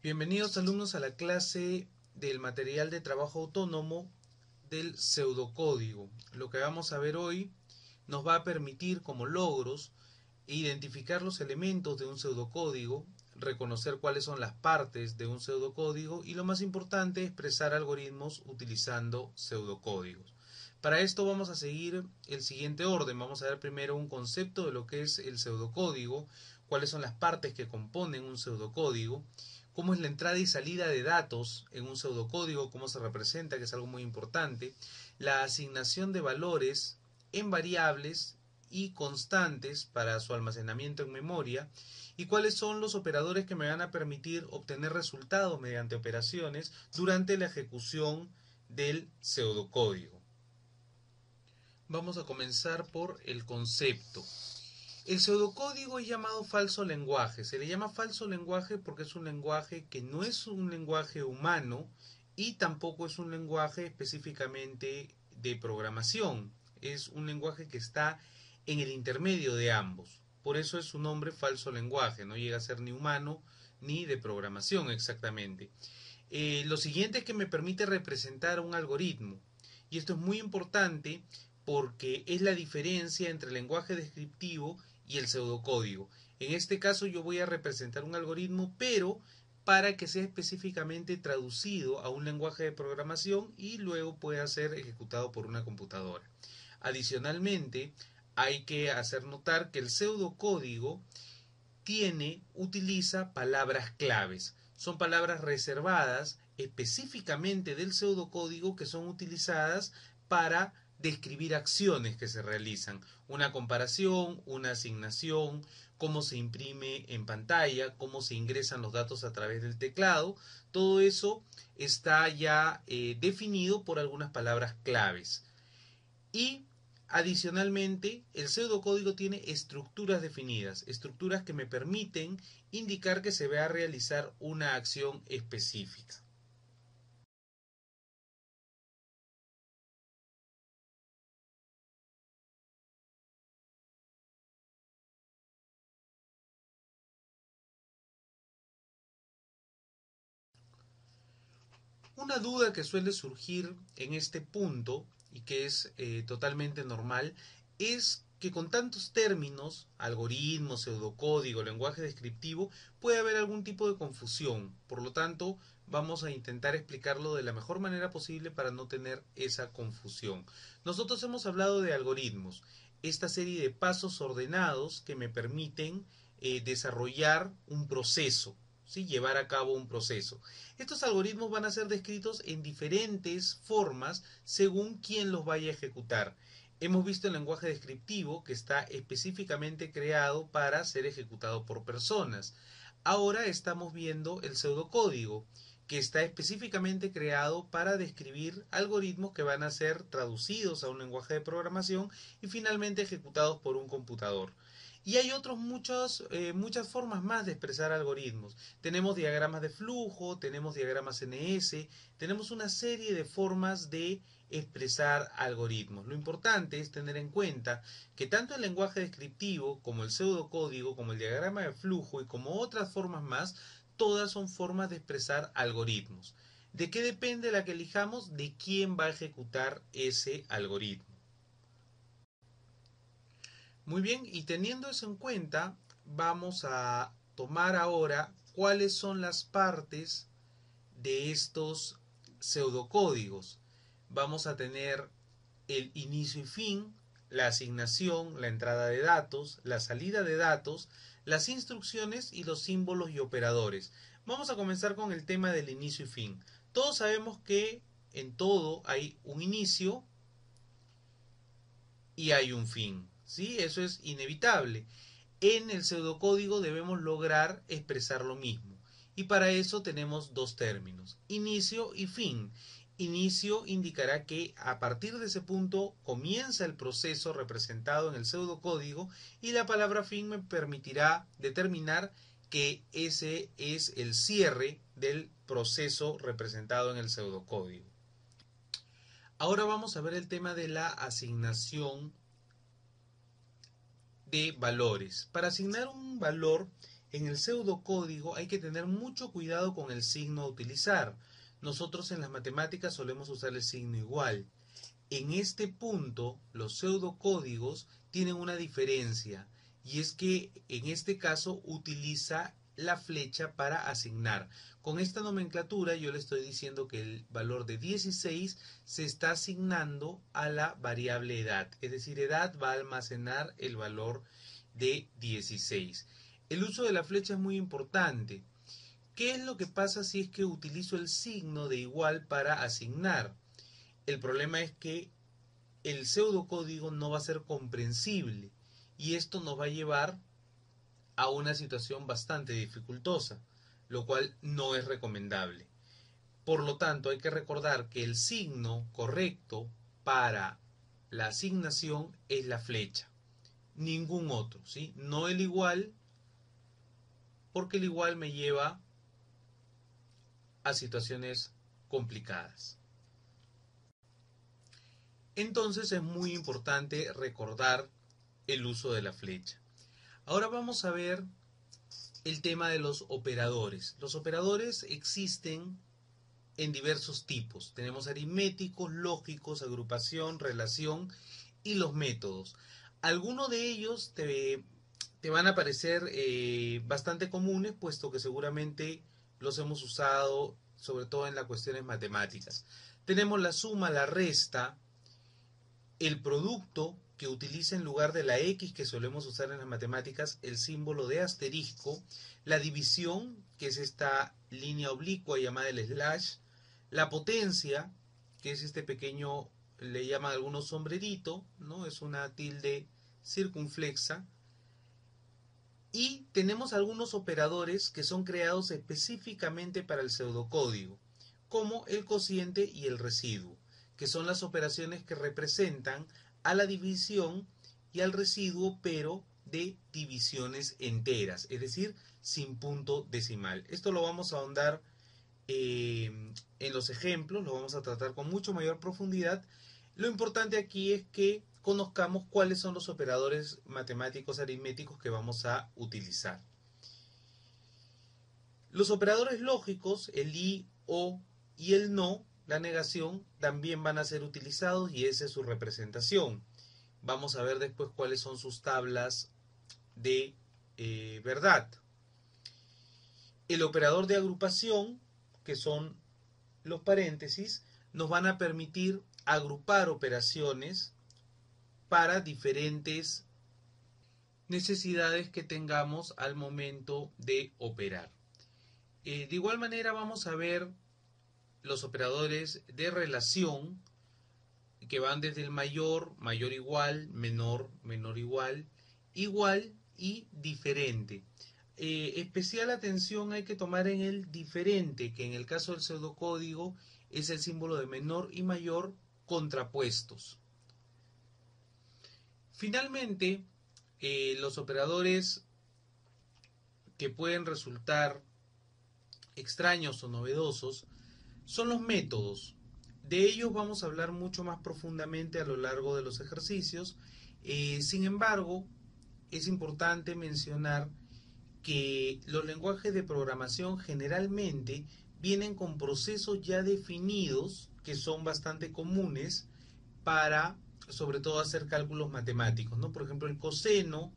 Bienvenidos alumnos a la clase del material de trabajo autónomo del pseudocódigo. Lo que vamos a ver hoy nos va a permitir como logros identificar los elementos de un pseudocódigo, reconocer cuáles son las partes de un pseudocódigo y lo más importante, expresar algoritmos utilizando pseudocódigos. Para esto vamos a seguir el siguiente orden. Vamos a ver primero un concepto de lo que es el pseudocódigo, cuáles son las partes que componen un pseudocódigo, cómo es la entrada y salida de datos en un pseudocódigo, cómo se representa, que es algo muy importante, la asignación de valores en variables y constantes para su almacenamiento en memoria, y cuáles son los operadores que me van a permitir obtener resultados mediante operaciones durante la ejecución del pseudocódigo. Vamos a comenzar por el concepto. El pseudocódigo es llamado falso lenguaje. Se le llama falso lenguaje porque es un lenguaje que no es un lenguaje humano y tampoco es un lenguaje específicamente de programación. Es un lenguaje que está en el intermedio de ambos. Por eso es su nombre falso lenguaje. No llega a ser ni humano ni de programación exactamente. Lo siguiente es que me permite representar un algoritmo. Y esto es muy importante porque es la diferencia entre el lenguaje descriptivo y el pseudocódigo. En este caso yo voy a representar un algoritmo, pero para que sea específicamente traducido a un lenguaje de programación y luego pueda ser ejecutado por una computadora. Adicionalmente, hay que hacer notar que el pseudocódigo utiliza palabras claves. Son palabras reservadas específicamente del pseudocódigo que son utilizadas para describir acciones que se realizan. Una comparación, una asignación, cómo se imprime en pantalla, cómo se ingresan los datos a través del teclado. Todo eso está ya definido por algunas palabras claves. Y adicionalmente, el pseudocódigo tiene estructuras definidas, estructuras que me permiten indicar que se va a realizar una acción específica. Una duda que suele surgir en este punto y que es totalmente normal es que con tantos términos, algoritmos, pseudocódigo, lenguaje descriptivo, puede haber algún tipo de confusión. Por lo tanto, vamos a intentar explicarlo de la mejor manera posible para no tener esa confusión. Nosotros hemos hablado de algoritmos, esta serie de pasos ordenados que me permiten desarrollar un proceso. ¿Sí? Llevar a cabo un proceso. Estos algoritmos van a ser descritos en diferentes formas según quién los vaya a ejecutar. Hemos visto el lenguaje descriptivo que está específicamente creado para ser ejecutado por personas. Ahora estamos viendo el pseudocódigo que está específicamente creado para describir algoritmos que van a ser traducidos a un lenguaje de programación y finalmente ejecutados por un computador. Y hay muchas formas más de expresar algoritmos. Tenemos diagramas de flujo, tenemos diagramas NS, tenemos una serie de formas de expresar algoritmos. Lo importante es tener en cuenta que tanto el lenguaje descriptivo como el pseudocódigo, como el diagrama de flujo y como otras formas más, todas son formas de expresar algoritmos. ¿De qué depende la que elijamos? De quién va a ejecutar ese algoritmo. Muy bien, y teniendo eso en cuenta, vamos a tomar ahora cuáles son las partes de estos pseudocódigos. Vamos a tener el inicio y fin, la asignación, la entrada de datos, la salida de datos, las instrucciones y los símbolos y operadores. Vamos a comenzar con el tema del inicio y fin. Todos sabemos que en todo hay un inicio y hay un fin. ¿Sí? Eso es inevitable. En el pseudocódigo debemos lograr expresar lo mismo. Y para eso tenemos dos términos, inicio y fin. Inicio indicará que a partir de ese punto comienza el proceso representado en el pseudocódigo y la palabra fin me permitirá determinar que ese es el cierre del proceso representado en el pseudocódigo. Ahora vamos a ver el tema de la asignación de valores. Para asignar un valor En el pseudocódigo hay que tener mucho cuidado con el signo a utilizar. Nosotros en las matemáticas solemos usar el signo igual. En este punto, los pseudocódigos tienen una diferencia, y es que en este caso utiliza la flecha para asignar. Con esta nomenclatura yo le estoy diciendo que el valor de 16 se está asignando a la variable edad, es decir, edad va a almacenar el valor de 16. El uso de la flecha es muy importante. ¿Qué es lo que pasa si es que utilizo el signo de igual para asignar? El problema es que el pseudocódigo no va a ser comprensible y esto nos va a llevar a una situación bastante dificultosa, lo cual no es recomendable. Por lo tanto, hay que recordar que el signo correcto para la asignación es la flecha, ningún otro, ¿sí? No el igual, porque el igual me lleva a situaciones complicadas. Entonces es muy importante recordar el uso de la flecha. Ahora vamos a ver el tema de los operadores. Los operadores existen en diversos tipos. Tenemos aritméticos, lógicos, agrupación, relación y los métodos. Algunos de ellos te van a parecer bastante comunes, puesto que seguramente los hemos usado sobre todo en las cuestiones matemáticas. Tenemos la suma, la resta, el producto, que utiliza en lugar de la X que solemos usar en las matemáticas el símbolo de asterisco, la división, que es esta línea oblicua llamada el slash, la potencia, que es este pequeño, le llaman algunos sombrerito, ¿no? Es una tilde circunflexa, y tenemos algunos operadores que son creados específicamente para el pseudocódigo, como el cociente y el residuo, que son las operaciones que representan a la división y al residuo, pero de divisiones enteras, es decir, sin punto decimal. Esto lo vamos a ahondar en los ejemplos, lo vamos a tratar con mucho mayor profundidad. Lo importante aquí es que conozcamos cuáles son los operadores matemáticos aritméticos que vamos a utilizar. Los operadores lógicos, el y, o y el no, la negación, también van a ser utilizados y esa es su representación. Vamos a ver después cuáles son sus tablas de verdad. El operador de agrupación, que son los paréntesis, nos van a permitir agrupar operaciones para diferentes necesidades que tengamos al momento de operar. De igual manera vamos a ver los operadores de relación, que van desde el mayor, mayor igual, menor, menor igual, igual y diferente. Especial atención hay que tomar en el diferente, que en el caso del pseudocódigo es el símbolo de menor y mayor contrapuestos. Finalmente, los operadores que pueden resultar extraños o novedosos son los métodos. De ellos vamos a hablar mucho más profundamente a lo largo de los ejercicios. Sin embargo, es importante mencionar que los lenguajes de programación generalmente vienen con procesos ya definidos que son bastante comunes para, sobre todo, hacer cálculos matemáticos, ¿no? Por ejemplo, el coseno,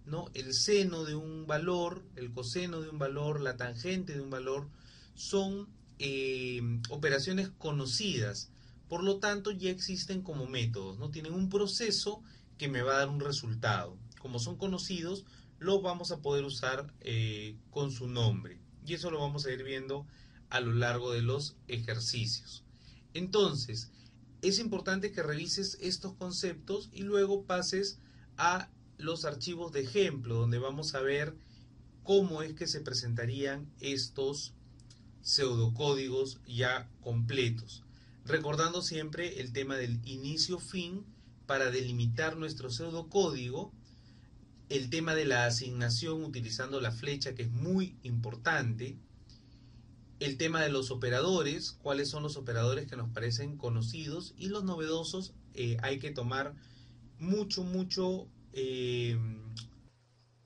¿no? El seno de un valor, el coseno de un valor, la tangente de un valor, son operaciones conocidas. Por lo tanto, ya existen como métodos, ¿no? Tienen un proceso que me va a dar un resultado. Como son conocidos, los vamos a poder usar con su nombre. Y eso lo vamos a ir viendo a lo largo de los ejercicios. Entonces, es importante que revises estos conceptos y luego pases a los archivos de ejemplo, donde vamos a ver cómo es que se presentarían estos pseudocódigos ya completos. Recordando siempre el tema del inicio-fin para delimitar nuestro pseudocódigo, el tema de la asignación utilizando la flecha, que es muy importante, el tema de los operadores, cuáles son los operadores que nos parecen conocidos, y los novedosos. Hay que tomar mucho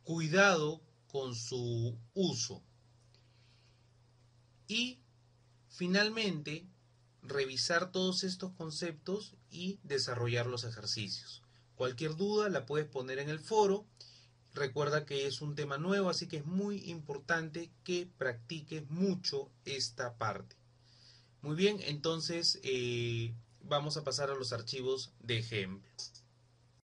cuidado con su uso. Y finalmente, revisar todos estos conceptos y desarrollar los ejercicios. Cualquier duda la puedes poner en el foro. Recuerda que es un tema nuevo, así que es muy importante que practiques mucho esta parte. Muy bien, entonces vamos a pasar a los archivos de ejemplo.